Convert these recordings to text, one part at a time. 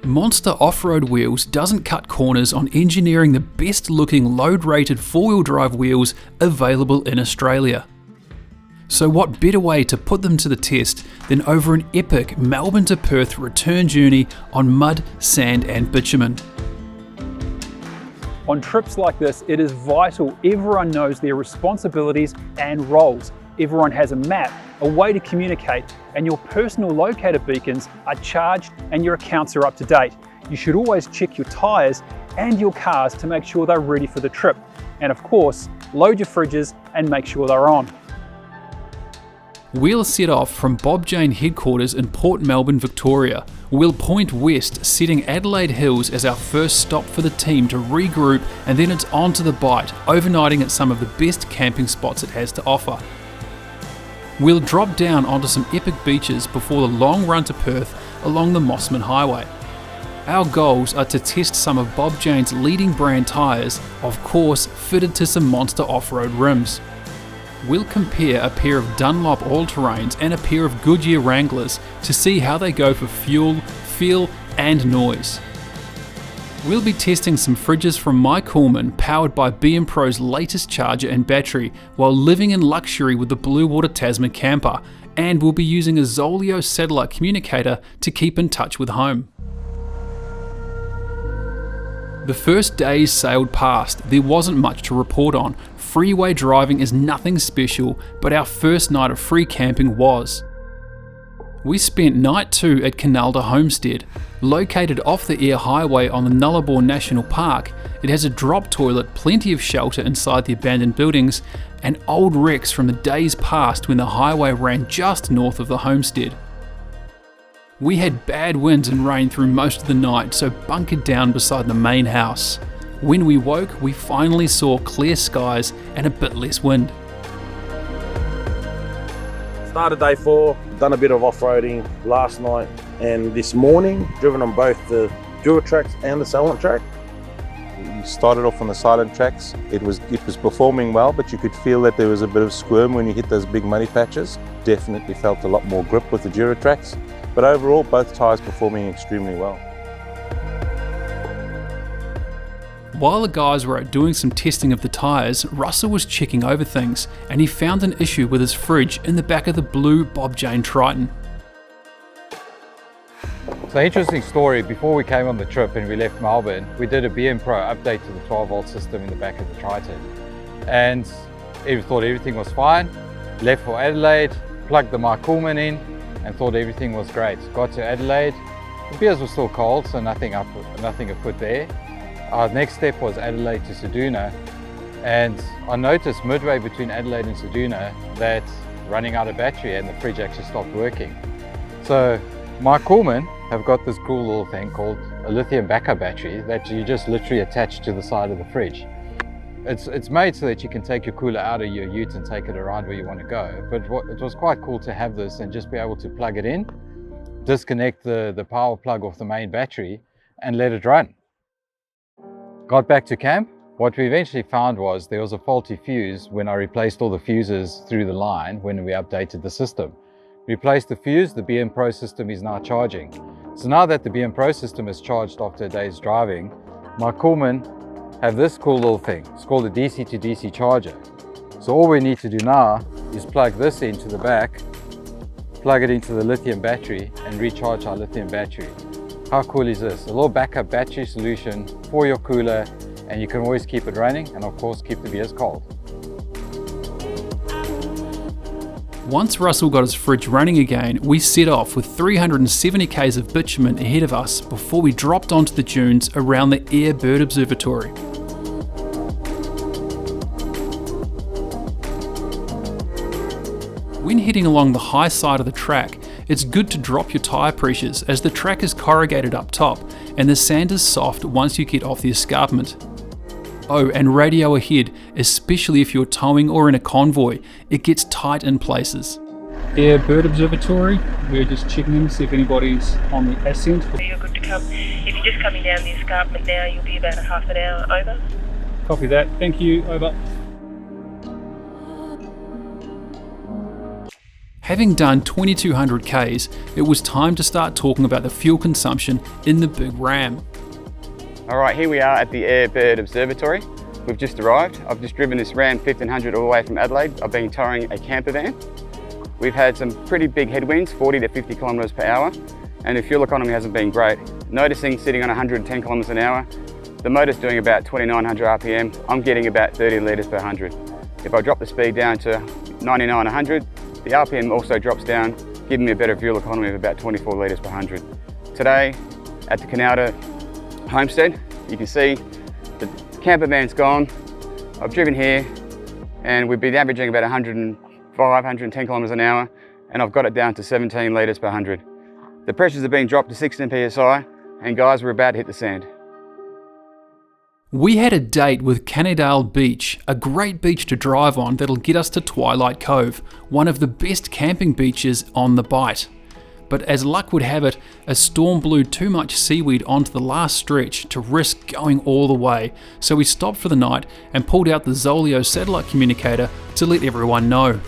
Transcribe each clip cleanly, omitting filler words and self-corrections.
Monster Off-Road Wheels doesn't cut corners on engineering the best looking load-rated four-wheel drive wheels available in Australia. So what better way to put them to the test than over an epic Melbourne to Perth return journey on mud, sand and bitumen. On trips like this, it is vital everyone knows their responsibilities and roles. Everyone has a map, a way to communicate, and your personal locator beacons are charged and your accounts are up to date. You should always check your tyres and your cars to make sure they're ready for the trip. And of course, load your fridges and make sure they're on. We'll set off from Bob Jane headquarters in Port Melbourne, Victoria. We'll point west, setting Adelaide Hills as our first stop for the team to regroup, and then it's on to the bite, overnighting at some of the best camping spots it has to offer. We'll drop down onto some epic beaches before the long run to Perth along the Mossman Highway. Our goals are to test some of Bob Jane's leading brand tyres, of course fitted to some monster off-road rims. We'll compare a pair of Dunlop all-terrains and a pair of Goodyear Wranglers to see how they go for fuel, feel and noise. We'll be testing some fridges from My Coolman powered by BM Pro's latest charger and battery while living in luxury with the Blue Water Tasman camper, and we'll be using a Zolio satellite communicator to keep in touch with home. The first days sailed past. There wasn't much to report on. Freeway driving is nothing special, but our first night of free camping was. We spent night 2 at Canalda Homestead. Located off the Air Highway on the Nullarbor National Park, it has a drop toilet, plenty of shelter inside the abandoned buildings, and old wrecks from the days past when the highway ran just north of the homestead. We had bad winds and rain through most of the night, so bunkered down beside the main house. When we woke, we finally saw clear skies and a bit less wind. Started day 4, done a bit of off-roading last night and this morning, driven on both the dual tracks and the silent track. We started off on the silent tracks. It was performing well, but you could feel that there was a bit of squirm when you hit those big muddy patches. Definitely felt a lot more grip with the Dura tracks, but overall both tyres performing extremely well. While the guys were out doing some testing of the tyres, Russell was checking over things and he found an issue with his fridge in the back of the blue Bob Jane Triton. So interesting story, before we came on the trip and we left Melbourne, we did a BM Pro update to the 12 volt system in the back of the Triton. And we thought everything was fine, left for Adelaide, plugged the My Coolman in and thought everything was great. Got to Adelaide, the beers were still cold, so nothing afoot there. Our next step was Adelaide to Ceduna, and I noticed midway between Adelaide and Ceduna that running out of battery and the fridge actually stopped working. So My Coolman have got this cool little thing called a lithium backup battery that you just literally attach to the side of the fridge. It's made so that you can take your cooler out of your ute and take it around where you want to go, but it was quite cool to have this and just be able to plug it in, disconnect the power plug off the main battery and let it run. Got back to camp. What we eventually found was there was a faulty fuse when I replaced all the fuses through the line when we updated the system. Replaced the fuse, the BM Pro system is now charging. So now that the BM Pro system is charged after a day's driving, My Coolman have this cool little thing. It's called a DC to DC charger. So all we need to do now is plug this into the back, plug it into the lithium battery and recharge our lithium battery. How cool is this? A little backup battery solution for your cooler, and you can always keep it running and of course keep the beers cold. Once Russell got his fridge running again, we set off with 370 k's of bitumen ahead of us before we dropped onto the dunes around the Ayr Bird Observatory. When heading along the high side of the track, it's good to drop your tyre pressures as the track is corrugated up top and the sand is soft once you get off the escarpment. Oh, and radio ahead, especially if you're towing or in a convoy, it gets tight in places. Ayr Bird Observatory, we're just checking in to see if anybody's on the ascent. You're good to come. If you're just coming down the escarpment now, you'll be about a half an hour over. Copy that, thank you, over. Having done 2200 Ks, it was time to start talking about the fuel consumption in the big ram. Alright, here we are at the Airbird Observatory. We've just arrived. I've just driven this Ram 1500 all the way from Adelaide. I've been towing a camper van. We've had some pretty big headwinds, 40 to 50 kilometres per hour, and the fuel economy hasn't been great. Noticing sitting on 110 kilometres an hour, the motor's doing about 2900 RPM. I'm getting about 30 litres per 100. If I drop the speed down to 99, 100, the RPM also drops down, giving me a better fuel economy of about 24 litres per 100. Today, at the Canalda homestead, you can see the camper van's gone. I've driven here and we've been averaging about 105, 110 kilometres an hour, and I've got it down to 17 litres per 100. The pressures have been dropped to 16 PSI, and guys, we're about to hit the sand. We had a date with Canidale Beach, a great beach to drive on that'll get us to Twilight Cove, one of the best camping beaches on the Bight. But as luck would have it, a storm blew too much seaweed onto the last stretch to risk going all the way, so we stopped for the night and pulled out the Zolio satellite communicator to let everyone know.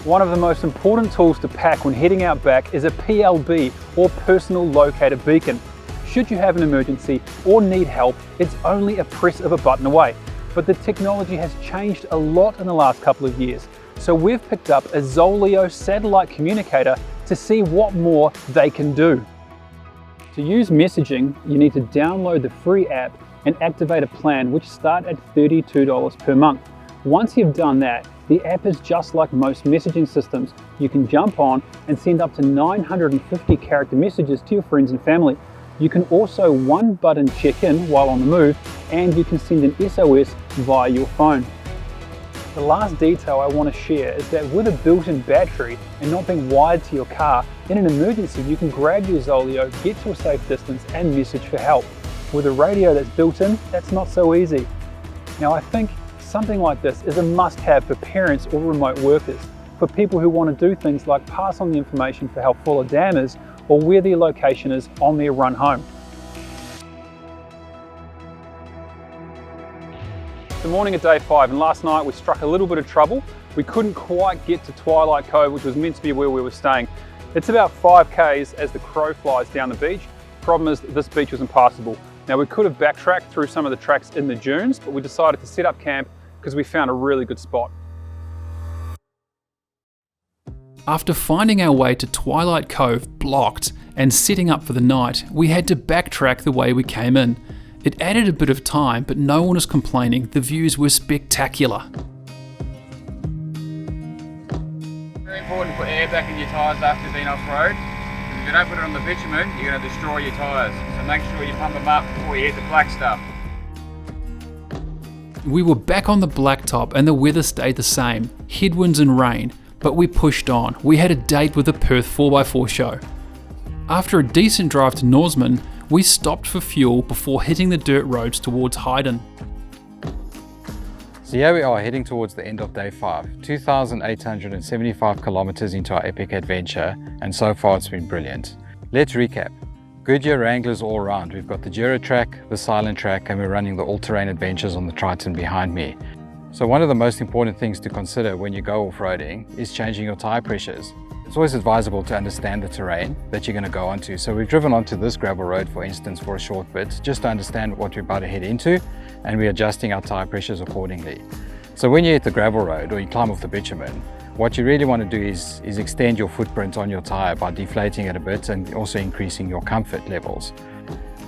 One of the most important tools to pack when heading out back is a PLB, or personal locator beacon. Should you have an emergency or need help, it's only a press of a button away. But the technology has changed a lot in the last couple of years, so we've picked up a Zolio satellite communicator to see what more they can do. To use messaging, you need to download the free app and activate a plan which start at $32 per month. Once you've done that, the app is just like most messaging systems. You can jump on and send up to 950 character messages to your friends and family. You can also one-button check-in while on the move, and you can send an SOS via your phone. The last detail I want to share is that with a built-in battery and not being wired to your car, in an emergency you can grab your Zolio, get to a safe distance and message for help. With a radio that's built in, that's not so easy. Now I think something like this is a must-have for parents or remote workers, for people who want to do things like pass on the information for how full a dam is or where their location is on their run home. The morning of day 5, and last night we struck a little bit of trouble. We couldn't quite get to Twilight Cove, which was meant to be where we were staying. It's about 5 Ks as the crow flies down the beach. Problem is this beach was impassable. Now we could have backtracked through some of the tracks in the dunes, but we decided to set up camp because we found a really good spot. After finding our way to Twilight Cove blocked and setting up for the night, we had to backtrack the way we came in. It added a bit of time, but no one was complaining. The views were spectacular. Very important to put air back in your tyres after being off-road. If you don't put it on the bitumen, you're going to destroy your tyres. So make sure you pump them up before you hit the black stuff. We were back on the blacktop and the weather stayed the same, headwinds and rain. But we pushed on. We had a date with the Perth 4x4 show. After a decent drive to Norseman, we stopped for fuel before hitting the dirt roads towards Hayden. So here we are heading towards the end of day 5, 2,875 kilometers into our epic adventure, and so far it's been brilliant. Let's recap. Goodyear Wranglers all around. We've got the Duratrack, the Silent Track, and we're running the all-terrain adventures on the Triton behind me. So one of the most important things to consider when you go off-roading is changing your tyre pressures. It's always advisable to understand the terrain that you're going to go onto. So we've driven onto this gravel road, for instance, for a short bit, just to understand what we're about to head into, and we're adjusting our tyre pressures accordingly. So when you hit the gravel road or you climb off the bitumen, what you really want to do is extend your footprint on your tyre by deflating it a bit and also increasing your comfort levels.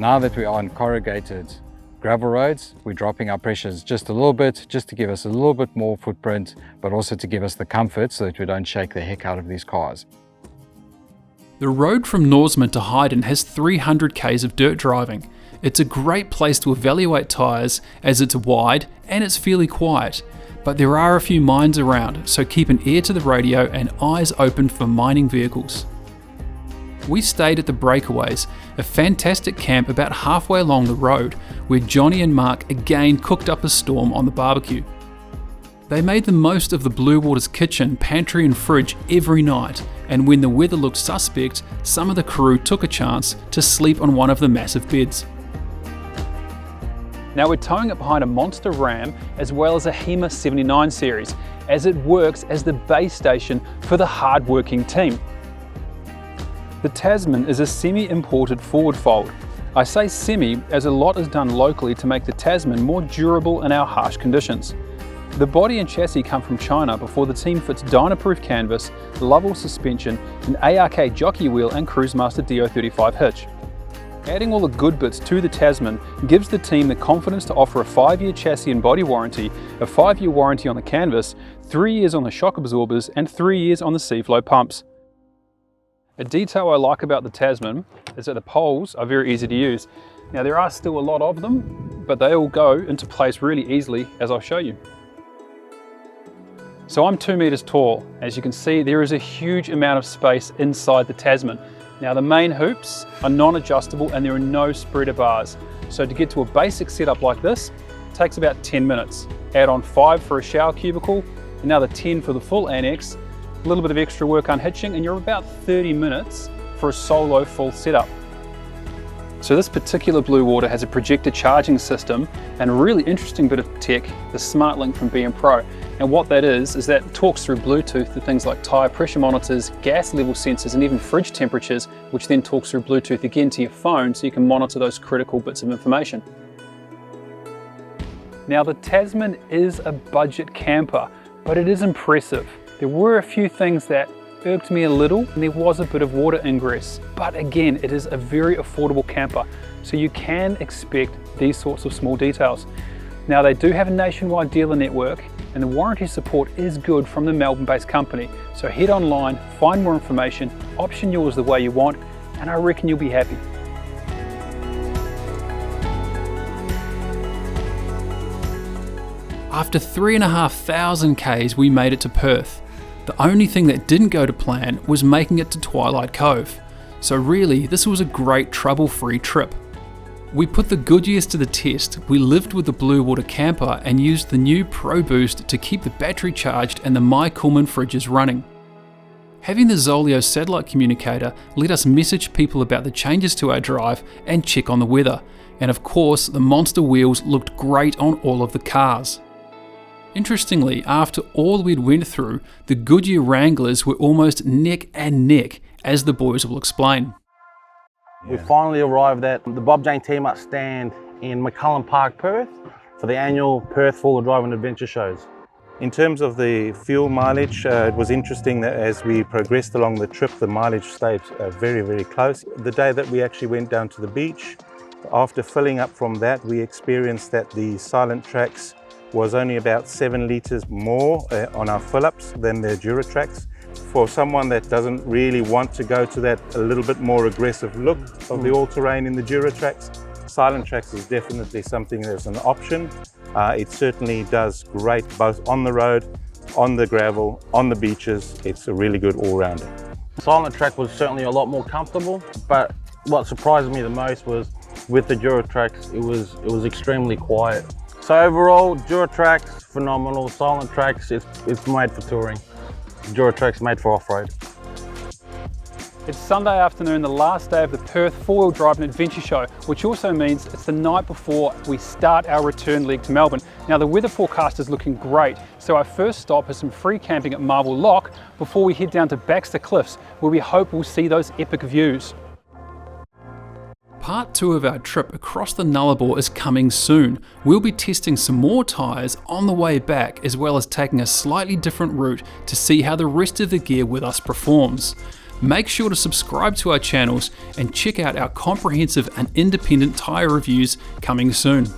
Now that we are on corrugated gravel roads, we're dropping our pressures just a little bit, just to give us a little bit more footprint, but also to give us the comfort so that we don't shake the heck out of these cars. The road from Norseman to Hayden has 300 Ks of dirt driving. It's a great place to evaluate tyres as it's wide and it's fairly quiet, but there are a few mines around, so keep an ear to the radio and eyes open for mining vehicles. We stayed at the Breakaways, a fantastic camp about halfway along the road, where Johnny and Mark again cooked up a storm on the barbecue. They made the most of the Blue Waters kitchen, pantry and fridge every night, and when the weather looked suspect, some of the crew took a chance to sleep on one of the massive beds. Now we're towing it behind a Monster Ram as well as a HEMA 79 series, as it works as the base station for the hard-working team. The Tasman is a semi-imported forward fold. I say semi as a lot is done locally to make the Tasman more durable in our harsh conditions. The body and chassis come from China before the team fits Dynaproof canvas, Lovell suspension, an ARK jockey wheel and Cruisemaster DO35 hitch. Adding all the good bits to the Tasman gives the team the confidence to offer a 5-year chassis and body warranty, a 5-year warranty on the canvas, 3 years on the shock absorbers and 3 years on the seaflow pumps. A detail I like about the Tasman is that the poles are very easy to use. Now there are still a lot of them, but they all go into place really easily, as I'll show you. So I'm 2 meters tall. As you can see, there is a huge amount of space inside the Tasman. Now the main hoops are non-adjustable and there are no spreader bars. So to get to a basic setup like this, it takes about 10 minutes. Add on 5 for a shower cubicle, another 10 for the full annex, a little bit of extra work unhitching, and you're about 30 minutes for a solo full setup. So this particular Blue Water has a projector charging system and a really interesting bit of tech, the Smart Link from BM Pro. And what that is that it talks through Bluetooth to things like tyre pressure monitors, gas level sensors, and even fridge temperatures, which then talks through Bluetooth again to your phone so you can monitor those critical bits of information. Now the Tasman is a budget camper, but it is impressive. There were a few things that irked me a little, and there was a bit of water ingress. But again, it is a very affordable camper, so you can expect these sorts of small details. Now they do have a nationwide dealer network, and the warranty support is good from the Melbourne-based company. So head online, find more information, option yours the way you want, and I reckon you'll be happy. After 3,500 Ks, we made it to Perth. The only thing that didn't go to plan was making it to Twilight Cove. So really, this was a great trouble-free trip. We put the Goodyears to the test, we lived with the Blue Water camper and used the new Pro Boost to keep the battery charged and the My Coolman fridges running. Having the Zolio satellite communicator let us message people about the changes to our drive and check on the weather. And of course, the monster wheels looked great on all of the cars. Interestingly, after all we'd went through, the Goodyear Wranglers were almost neck and neck, as the boys will explain. We finally arrived at the Bob Jane T-Marts stand in McCullum Park, Perth, for the annual Perth Four-Wheel Drive and Adventure shows. In terms of the fuel mileage, it was interesting that as we progressed along the trip, the mileage stayed very, very close. The day that we actually went down to the beach, after filling up from that, we experienced that the Silent Tracks was only about 7 litres more on our fill-ups than the Duratrax. For someone that doesn't really want to go to that a little bit more aggressive look of the all-terrain in the Duratrax, Silent Tracks is definitely something that's an option. It certainly does great both on the road, on the gravel, on the beaches. It's a really good all-rounder. Silent Track was certainly a lot more comfortable, but what surprised me the most was with the Duratrax, it was extremely quiet. So overall, Duratrax, phenomenal. Silent Tracks, it's made for touring. Duratrax made for off-road. It's Sunday afternoon, the last day of the Perth Four-Wheel Drive and Adventure Show, which also means it's the night before we start our return leg to Melbourne. Now the weather forecast is looking great, so our first stop is some free camping at Marble Lock before we head down to Baxter Cliffs, where we hope we'll see those epic views. Part 2 of our trip across the Nullarbor is coming soon. We'll be testing some more tyres on the way back, as well as taking a slightly different route to see how the rest of the gear with us performs. Make sure to subscribe to our channels and check out our comprehensive and independent tyre reviews coming soon.